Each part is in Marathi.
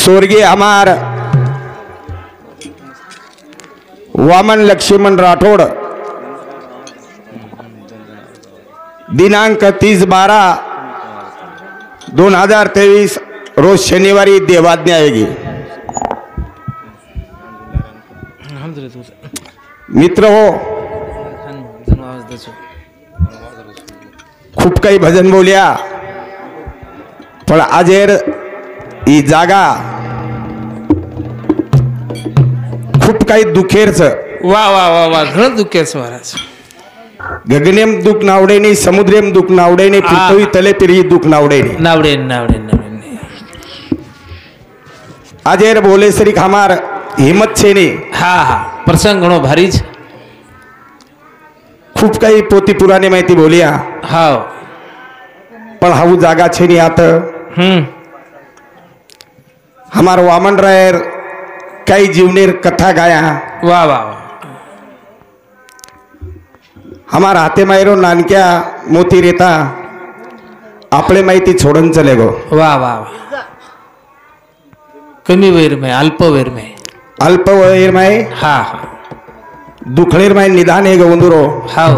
स्वर्गीय हमार वामन लक्ष्मण राठौड़ दिनांक 30/12/2023 रोज शनिवारी देवाज्ञा आएगी। मित्र हो, खूप काही भजन बोल्या, पण आजेर ही जागा खूप काही दुखेरच। वा वा वा वा, घणं दुखेच महाराज। गगनेम दुख नावडेनी, समुद्रेम दुख नावडेनी, पृथ्वी तले पिरी दुख नावडेनी। नावडे नावडे नावडे आजेर बोले श्री हमार हिम्मत छेनी। हा हा, प्रसंग घणो भारी छ। खूप काही पोती पुराणी माहिती बोलिया, हाव, पण हाऊ जागा छेनी आत हमार वामन रायर काही जीवनेर कथा गाया। वा वा वा, हमार हाते मायरो नानक्या मोती रेता आपले माहिती छोडून चले गो। वा वा वा, कमी वेर में, अल्प वेर में, अल्प वैर माय हा हा, दुखळेर माय निदान हे गोंदुरो। हाव,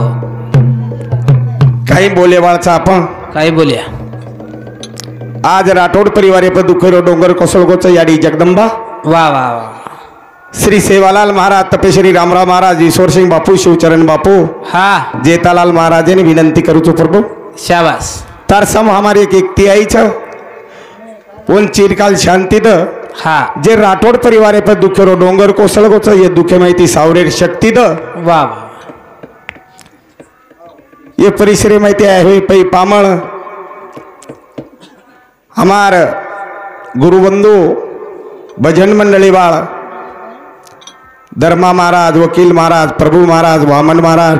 काही बोले वाळचा आपण काय बोलिया। आज राठोड परिवारे पर दुखेरो डोंगर कोसळगोच याडी जगदंबा। वा वा वा, श्री सेवालाल महाराज, तपेश्वरी रामराव महाराज, ईश्वर सिंह बापू, शिवचरण बापू, हा, जेतालाल महाराज ने विनंती करू छो प्रभु। शाबास। तार सम हमारी एक एकती आई छ, उन चिरकाल शांति द हा, जे राठोड परिवारे पर दुखेरो डोंगर कोसळगोच ये दुखे माहिती सावरेर शक्ती द। वा वा, ये परिसरे माहिती आहे पै पामळ हमार गुरुबंधु भजन मंडली बाळ धर्मा महाराज, वकील महाराज, प्रभु महाराज, वामन महाराज,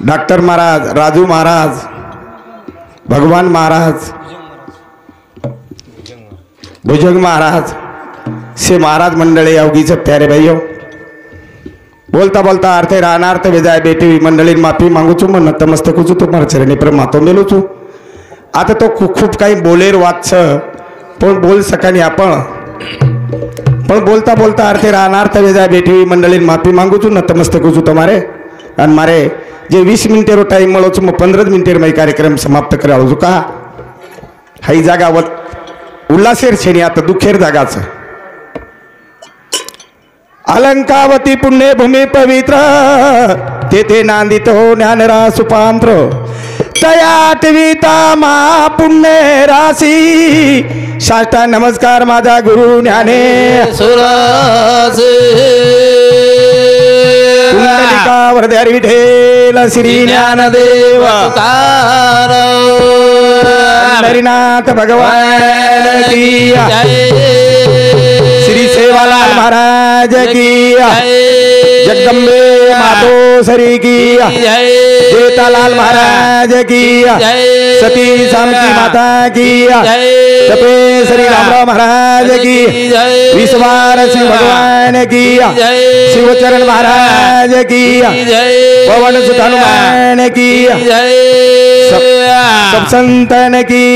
डॉक्टर महाराज, राजू महाराज, भगवान महाराज, भुजंग महाराज से महाराज मंडळी अवघीचे प्यारे भाइयों, बोलता बोलता अर्थे राहणार ते विजाय बेटी मंडळी माफी मागू छू, मन नतमस्तक छू, तुम्हारा चरणी पर मातो मेलू छू। आता तो खूप काही बोलेर वाच छ, पण बोल सकानी आपण, पण बोलता बोलता अर्थे राहणार ते विजाय बेटी मंडळी माफी मागू छू, नतमस्तक छू तुम्हारे। आणि मारे जे 20 मिनिटेरो टाइम मळो छू, मग 15 मिनिटेर मै कार्यक्रम समाप्त करावं छू का। हाई जागा उल्हासेर छेनी आता दुखेर जागाच। अलंकावती पुण्यभूमी पवित्र, तेथे नांदित हो ज्ञानरा सुपांत्र। तयाटविता मा पुण्य राशी, साष्टांग नमस्कार माझा गुरु ज्ञानेश्वरासे। कुंडलिका वरद्यार विठेल श्री ज्ञानदेव हरिनाथ भगवान की श्री सेवालाल महाराज की जगदम्बे मातोश्री की जेतालाल महाराज की सती सामकी माता की तपेश्वरी रामराव महाराज की विश्वार सिंह भगवान की शिवचरण महाराज की पवन सुत हनुमान की सब संतन की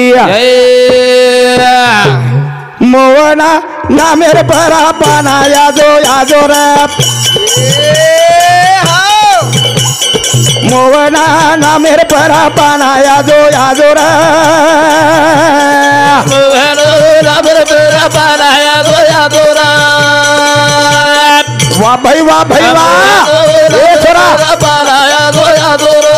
मोहना ना मेरे परा पाना यादो यादो रे मोहना ना मेरे परा पाना यादो यादो रे मोहना मेरे परा पाना यादो यादो रे। वाह भाई वाह भाई वाह, ए छोरा पाना यादो यादो रे।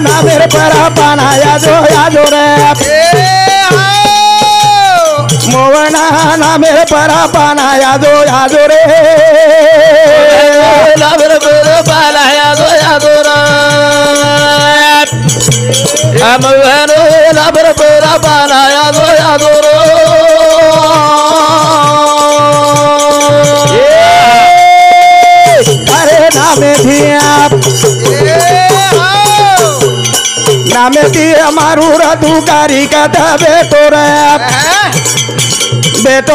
ना मेरे परा पाना यादो यादो रे मोहना ना मेरे परा पाना यादो यादो रे ना मेरे परा पाना यादो यादो रे। हम ना मेरे परा पाना यादो यादो रे। अरे नामे थी आप नामे थी हमारू रधुकारी कथा बेटो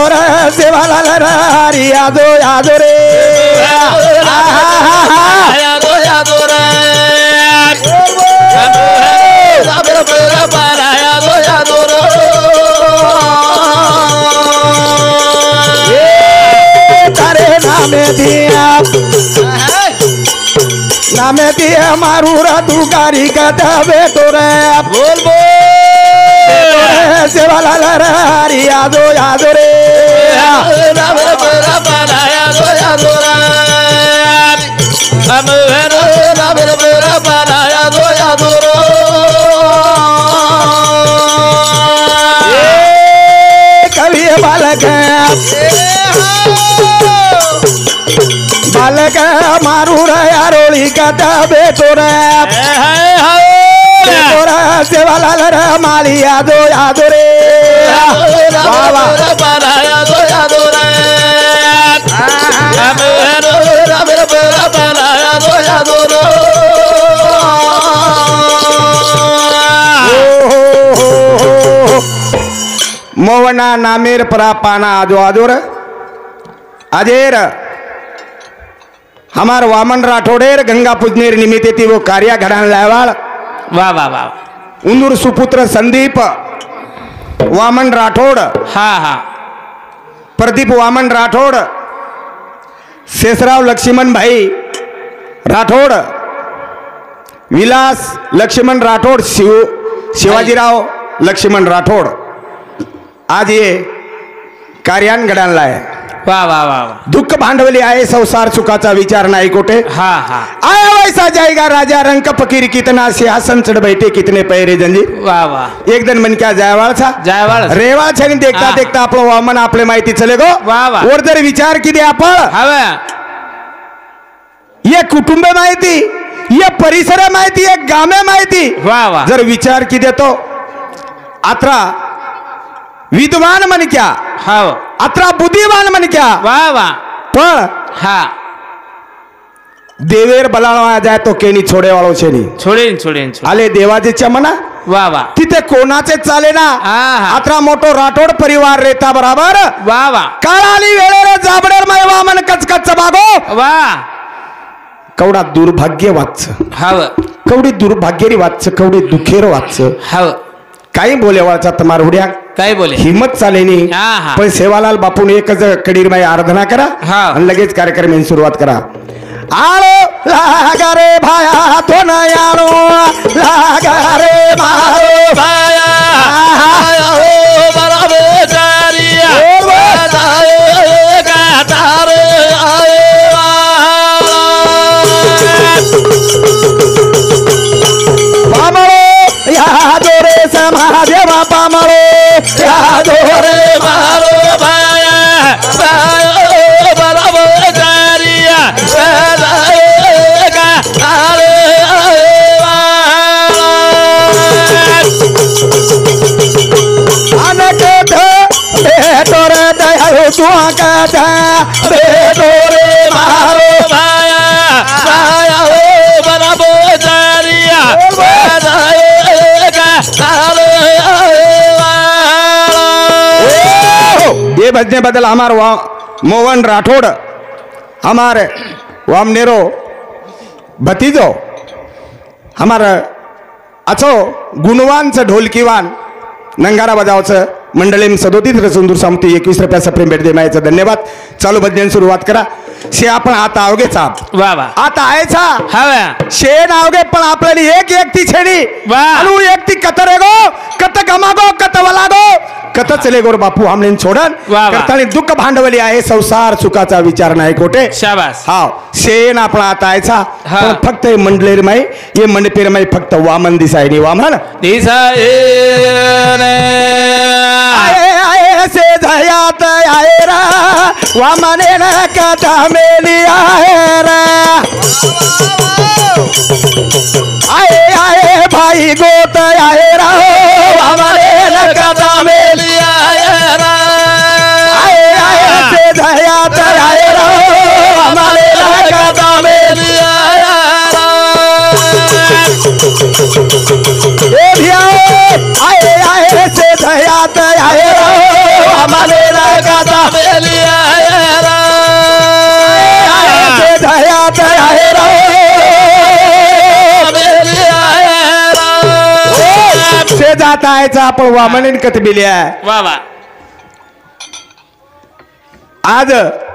रे सेवालाल हरी यादो यादो रे यादो यादो रे। ती मारू रा तू गारी कथा बेटो रे बोल बोल सेवाला हरी यादो यादो रे राम बाला यादो यादो राम वेरो राम बाला यादो यादो कवि बालक बालक मारू रा यारोली कथा बेटो रे सेवाला माली यादो यादो रे बाला यादो यादो राम वेरो राम बाला यादो यादो मोवना नामेर परा पाना आजो आजोर अजेर हमार वामन राठोडेर गंगा पूजनेर निमित्ते ती वो कार्य घडान लावाळ वाह वाह वाह उंदूर सुपुत्र संदीप वामन राठोड हा हा प्रदीप वामन राठोड शेषराव लक्ष्मण भाई राठोड विलास लक्ष्मण राठोड शिवाजीराव लक्ष्मण राठोड आज ये कार्यान घडानला आहे वाह वाह वाह दुःख भांडवली आहे संसार सुखाचा विचार नाही कोठे हा हा आया वैसा जाएगा राजा रंग फकीर कितना सिंहासन चढ़ बैठे कितने पैरे जंजीर वाह वाह एक दिन मन क्या जायवाळ था जायवाळ रेवाळ छानी देखता हा. देखता आपलं वामन आपले माहिती चले गो वाह, वाह. वर जर विचार किती आपण हवे ये कुटुंब माहिती ये परिसर माहिती ये गामे माहिती वाह वाह जर विचार की देतो अत्रा विद्वान मन क्या हाव अत्रा बुद्धिवान मन क्या वाह वाह पण हा देवेर बलाळवा जाय तो केनी छोडे वाळो छेनी छोडेन छोडेन आले देवाचे म्हणा वाह वाह तिथे कोणाचे चाले ना हा. अत्रा मोठो राठोड परिवार रेता बराबर वाह वाह काळाली वेळेला जाबडर माय वामन कचकच बागो वाह कवडा दुर्भाग्य वाच हाव कवडी दुर्भाग्यरी वाच कवडी दुखेर वाच हाव काही बोलेवाचा तमार उड्या काय बोले हिम्मत चालेनी हा, हा. पण सेवालाल बापून एकच कडीर माई आराधना करा हा. आणि लगेच कार्यक्रम सुरुवात करा आलो लागा रे भाया तो न यानो लागा रे मारो भाया भाया हो बराबर जारिया बताए गातार आए पामळो यादो रे समादेवा पामळो यादो रे मारो भाया भाया हो बराबर जारिया बताए गातार आए अनकथ बेटो रे दयाळु तू कथ बेटो रे मारो भाया भाया हो बराबर जारिया बताए गातार ये बजने बदल हमार मोहन राठौड़ हमारे वामनेरो भतीजो हमारा अच्छो गुणवान ढोलकीवान नंगारा बजावचं मंडळी 37 सुंदर सामती 21 रुपया सप्रेम भेट दे मायचं धन्यवाद चालू भजन सुरुवात करा शे आपण आता आवगे चाप वाह वाह आता आयचा हवे शेन आवगे पण आपल्याला एक एकटी छेडी वाह. अनु एकटी कतरेगो कत गमागो कत वलागो कत चलेगो रे बापू हमने छोडन वाह, वाह. करतानी दुःख भांडवली आहे संसार सुखाचा विचार नाही कोठे शाबास हा शेन आपण आता आयचा हा. पण फक्त हे मंडलेर माई ये मंडपेर माई फक्त वामन दिसायनी वामन दिसायने आये आये से धयात आये रा वामने न कथा मेली आये रा आये आये भाई गोत आये रा वामने न कथा मेली आये आये से धयात आये रा वामने न कथा मेली ए भिया आये आये से धयात आये रा वामने न कथा मेली आये से धयात आये रा से जाता आयचा आपण वामनेन कथ बिल्या वाह वाह आज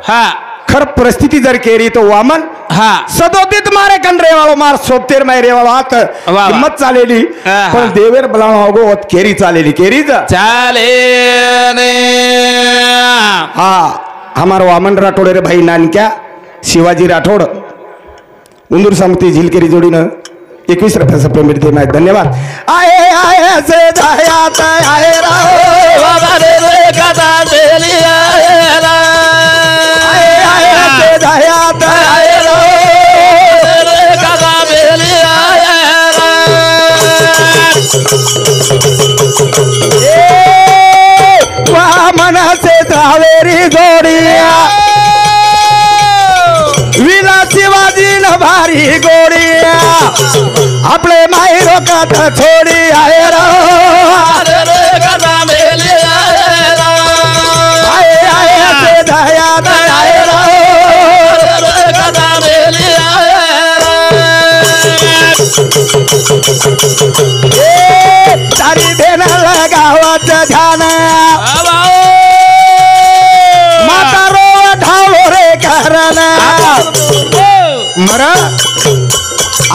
हा खर परिस्थिती जर केली तो वामन हा सदोदित मारे कंडरे वाळो मार सोबतेर मारे वाळो हात वा. हिम्मत चालेली पण देवेर बलाव होगो केरी चालेली केरीच चाले हा हमारो वामन राठोड रे भाई नानक्या शिवाजी राठोड उंदूर समिती झिलकेरी जोडीनं 21 रुपयाचा पेमेंट दे नाही धन्यवाद आए आए से दयात आए राहो बाबा रे कथा बेली आए आए से दयात आए राहो कथा बेली वामन से धावेरी जोडिया विला शिवाजी न भारी गोडिया आपले माई रोकत छोडी आए कथा बेली आए आए से दयात आए कथा बेली तारी देना लगावत ध्यान माता रो ढालो रे कारण मर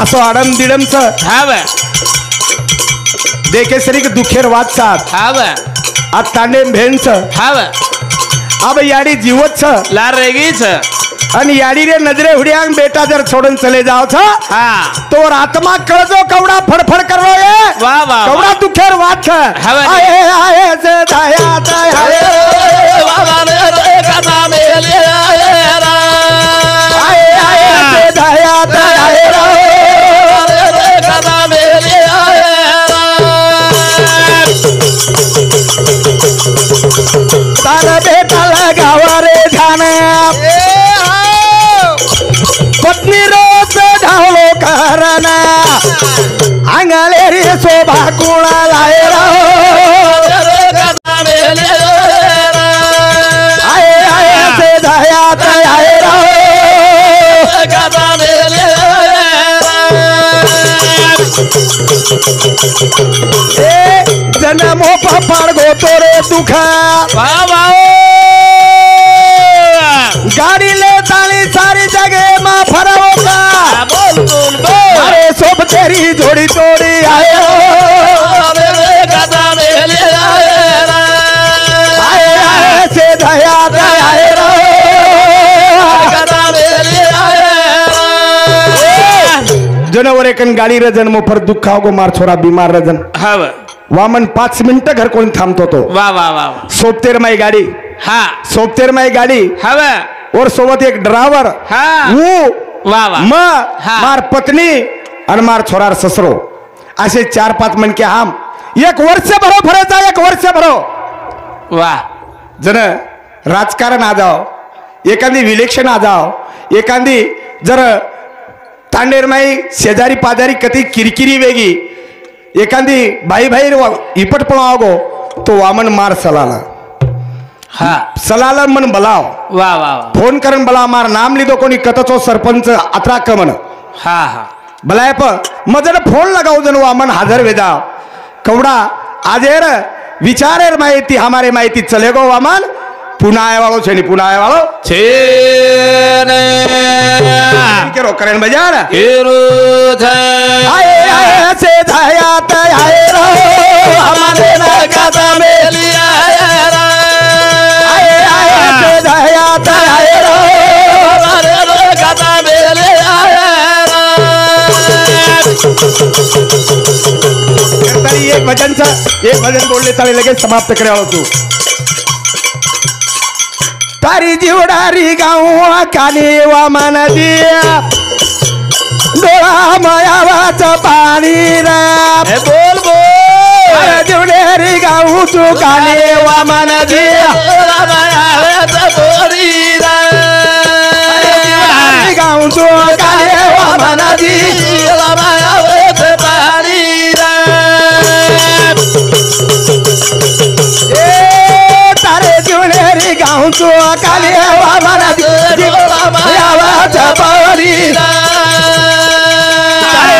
असो आडम दिडमच हाव देखेसरी दुखेर वाचतात हाव आज तांडे भेंच हाव अब याडी जीवच लार रेगीच आणि याडी रे नजरे हुड्यांग बेटा जर छोडून चले जाओ हा तो आत्मा कळजो कवडा फडफड करो ये वाह वाह कवडा दुखेर वाच हवे. आए आए से दयात आए बाबा रे कथा बेली आए आए से दयात आए कथा बेली तार बेटा लगावा रे ध्यान पत्नी रोज ढावलो कारण अंगले रे शोभा कुणा लाए कथा बेली आए आए से दयात आए कथा बेली जन्मो पपाड़ गो तोरे दुख बाबा गाड़ी ले ताली सारी जगह माँ फराओ का बोल बोल बोल अरे सब तेरी जोड़ी तोड़ी आए कथा बेली आए आए से दयात आए कथा बेली जनवर एकन गाडी रजन मोफर दुःखा गो मार छोरा बीमार रजन हाव वामन 5 मिनिटं घर कोण थांबतो तो वाह वाह वाह सोबतेर माई गाडी हा सोबतेर माई गाडी हाव और सोबत एक ड्रायव्हर हा वो वाह वाह म हा. मार पत्नी आणि मार छोरार ससरो असे 4-5 मनके हम एक वर्ष भरो फरायचा एक वर्ष भरो वाह जन राजकारण आ जाओ एखादी इलेक्शन आ जाओ एखादी जर तांडेरमाई शेजारी पाजारी कधी किरकिरी वेगी एखादी भाई भाई इपट पण आगो तो वामन मार सलाला हा सलाला मन बलाव वाह वाह वाह फोन करून बला मार नाम लिदो कोणी कतचो सरपंच अत्रा कमन हा हा बलाय मजन फोन लगाऊ जन वामन हजर वेदा कवडा आजेर विचारेर माहिती हमारे माहिती चलेगो वामन पुन्हा आए वालो छे पुन्हा आए वालो छेने के रोकरेन बजार हिरुथ आए आए से दयात आए रो हमारे ना कथा बेली आए आए से दयात आए रो कथा बेली तरी एक भजन बोलले ताले लगेच समाप्त करावं तू तारी जीवडारी गाऊ काली वामन दिया डोळा मायावाच पाणी रे बोल बोल जीवडारी गाऊ तू काली वामन दिया गाऊ तू काली वामन दिया तारे जीवडारी गाऊ तू काली वामन दिया पाणी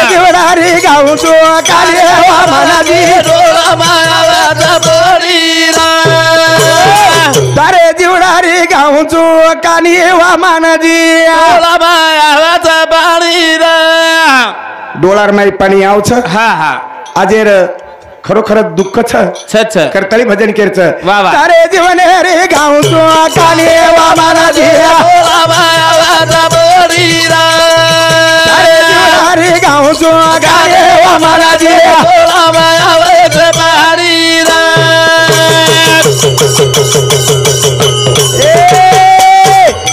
जीवडारी गाऊ तू काली वामन तारे जीवडारी गाऊ तू काली वामन दिया ડોળારમાં પાણી આવ છે હા હા આજે ખરોખર દુઃખ છે છ કરતાળી ભજન કેર છે વાહ વાહ તારે જીવન રે ગાઉં છું કાને વા મારા જીયા તારે જીવન રે ગાઉં છું કાને વા મારા જીયા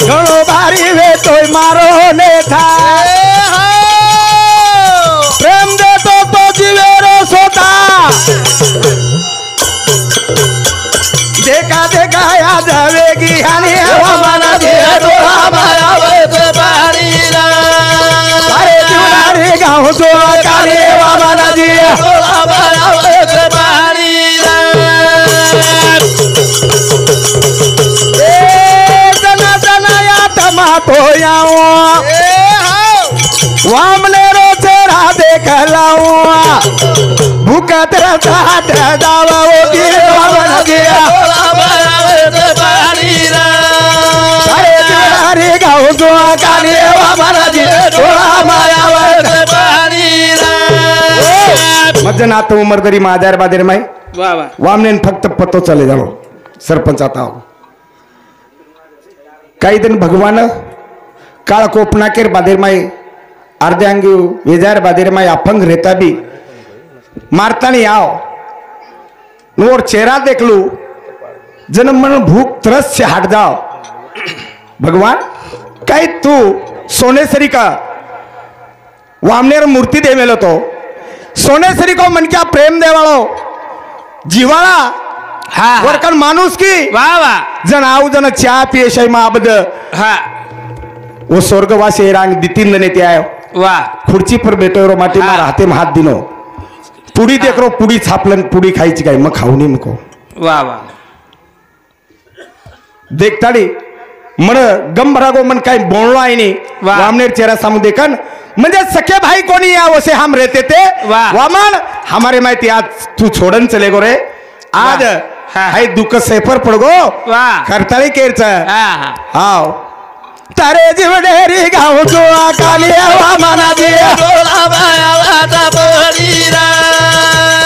ઘણો ભારી વે તોય મારો ને થાય પ્રેમ દે તો જીવે રો સોતા देखा देखा याद आवेगी हनी हमारा दिया तो हमारा पारी अरे तुम्हारे गाँव तो काले हमारा दिया तो हमारा पारी जना जना या टमाटो याओ वामने रो चेहरा देख लाऊं भूखा तेरा साथ दावा वो गिर हमारा दिया मजा ना तो उमर दरी माजार बादेर माई वाह वाह वामने फक्त पत्तो चले जाओ सरपंच आता हो काही दिन भगवान काळ कोपना केर बादेर माई अर्ध्यांगी वेजार बादेर माई अपंग रहता भी मारता नहीं आओ नोर चेहरा देख लू जन्म मन भूख तरस से हट जाओ भगवान काही तू सोनेसरी का वामनेर मूर्ति दे मेलो तो सोनेसरी को मन क्या प्रेम दे वालो जीवाला हा वरकन माणूस की वाह वाह जन आऊ जन चहा पिये शय माबद हा वो स्वर्गवासी रांग दितीन ने ते आयो वाह खुर्ची पर बैठो रो माटी मारा हाथे में हाथ दिनो पुडी देख रो पुडी छापलन पुडी खाईची काय मग खाऊ नी मको वाह वाह देखताडी मन गंभरागो मन काय बोललो आहे नी वाह. वामनेर चेहरा सामू देखन म्हणजे सखे भाई कोणी या वसे हम रहते थे वाह. वामन हमारे माहिती आज तू छोड़न चले गो रे आज वाह. हा. हाय दुःख सेफर पडगो वाह. करताळी केरच हा हा हाव तारे जीवडेरी गाव जो काली वामना दिया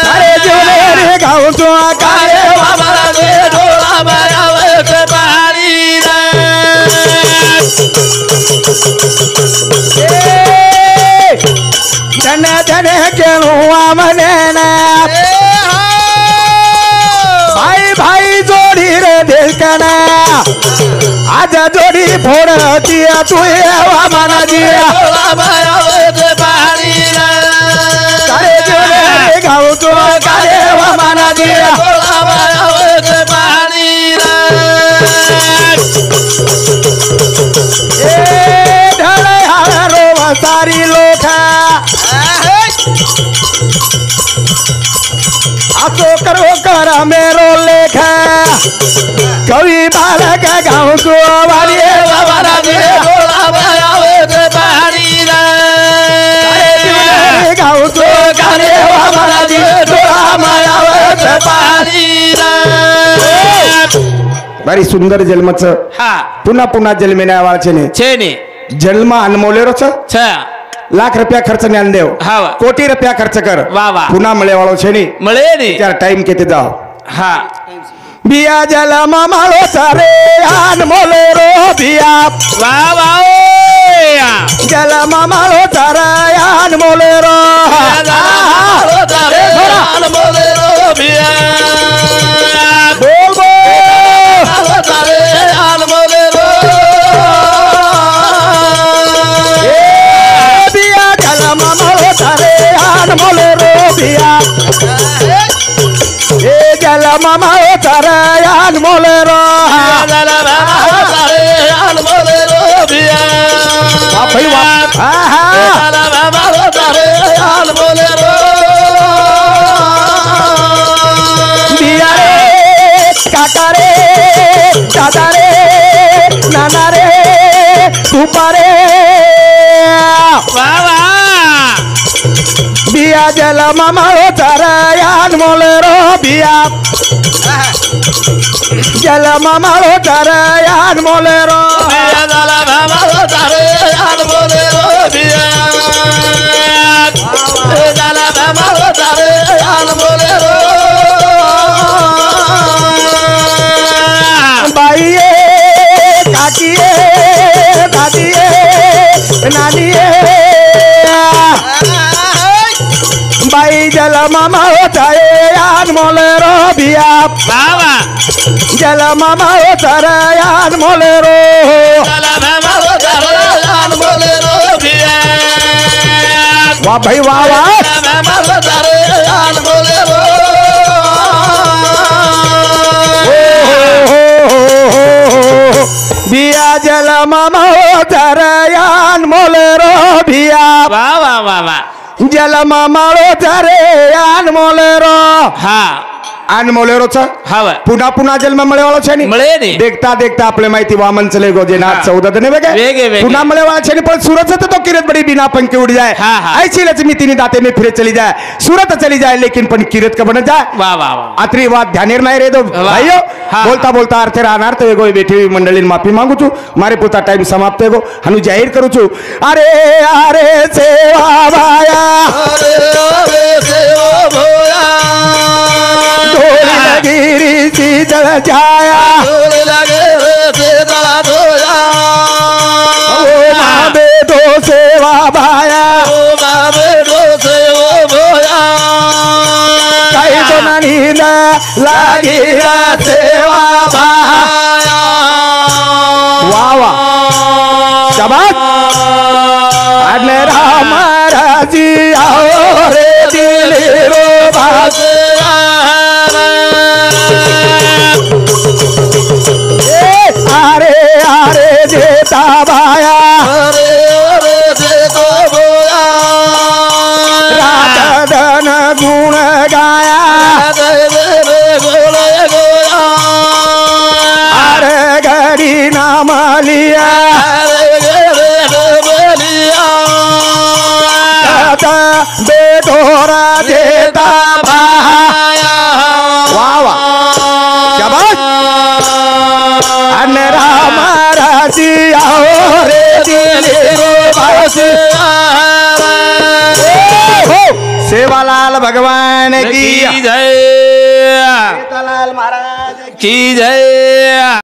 तारे जीवडेरी गाव जो काली वामना दिया धन धन केणू वामने भाई भाई जोडी रे देखना आज जोडी फोड़ दिया तू वामना दिया तारे जोडे गाव तो काले वामना दिया ढळे हारो सारी लोक आसो करो कर मेरो लेख कवि बालक गाँव को वाली वामना दिया गाँव को काले वामना दिया भारी सुंदर जन्मच हा पुन्हा पुन्हा जन्मेण्या वाळचे ने छे ने जन्म अनमोलेरो छ छ लाख रुपया खर्च ज्ञानदेव हा वा. कोटी रुपया खर्च कर वाह वाह पुन्हा मळे वाळो छे नी મળે ને त्यार टाइम केते जाओ हा बिया जलम माळो सारे अनमोलेरो बिया વાહ વાહ ઓય जलम माळो सारे अनमोलेरो बोल बोल बिया जलम माळो सारे अनमोलेरो बिया ए जलम माळो सारे अनमोलेरो भाई वाह आहा बिया रे काका रे दादा रे नाना रे तूपा रे વાહ વાહ बिया जलम माळो सारे अनमोलेरो बिया जलम माळो सारे अनमोलेरो Biya जलम होता रे अनमोल रो भिया बाबा जलम होता रे अनमोल रो वाह भाई वाह वाह बिया जलम होता रे अनमोल रो भिया वाह वाह वाह वाह जलम होता रे अनमोल रो हा अनमोल रोच हवा पुन्हा पुन्हा जन्म मिळेवाळा छे मिळे नाही देखता देखता आपले माहिती वामन चले गोजेनाथ हा. 14 ने वेगे वेगे, वेगे. पुन्हा मिळेवाळा छे पण सूरत से तो किरत बड़ी बिना पंख उड़ जाए हा, हा. ऐसी लक्ष्मी तीन दाते में फिर चली जाए सूरत चली जाए लेकिन पण किरत का बन जाए वाह वाह वाह आत्री बात ध्यानेर नाही रे दो भाइयों हा. बोलता बोलता अर्थे राहणार तो एगो बेठी हुई मंडळी माफी मागू छू मारे पुरता टाइम समाप्त एगो हनु जाहीर करू छू अरे अरे सेवा भाया गिरी शीतल छाया ओ माँ बेटो सेवा भाया कहीं तो नींद लगी सेवा भाया वाह वाह शाबाश अने राम राजी आओ रे दिल रो बास अरे अरे जेता भाया रात धन गुण गाया अरे घड़ी नाम लिया बेटोरा देता भाया वाह वाह शाबाश अन राम राजी आओ रे दिल रो बास सेवालाल भगवान की जय सीतालाल महाराज की जय